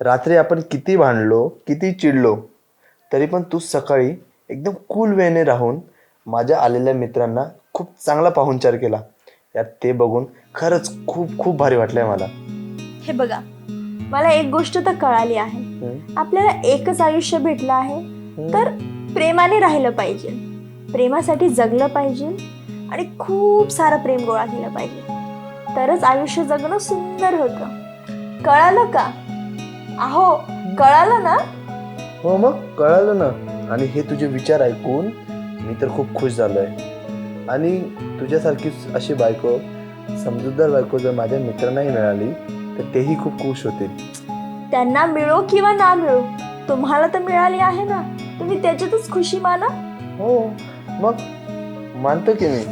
रात्री आपण किती भांडलो, किती चिडलो, तरी पण तू सकाळी एकदम कूल वेने राहून माझ्या आलेल्या मित्रांना खूप चांगला पाहुणचार केला. यार ते बघून खरंच खूप खूप भारी वाटलंय मला. हे बघा, मला एक गोष्ट तर कळाली आहे. आपल्याला एकच आयुष्य भेटलं आहे, तर प्रेमाने राहिलं पाहिजे, प्रेमासाठी जगलं पाहिजे आणि खूप सारं प्रेम गोळा केलं पाहिजे. तरच आयुष्य जगणं सुंदर होतं. कळालं का? अहो, कळालं ना? हो मग कळालं ना. आणि हे तुझे विचार ऐकून मी तर खूप खुश झालोय. आणि तुझ्यासारखी अशी बायको, समजूतदार बायको जर माझ्या मित्रांनाही मिळाली तर तेही खूप खुश होतील. त्यांना मिळो किंवा ना मिळो, तुम्हाला तर मिळाली आहे ना, तुम्ही त्याच्यातच खुशी माना. हो मग मानतो की मी.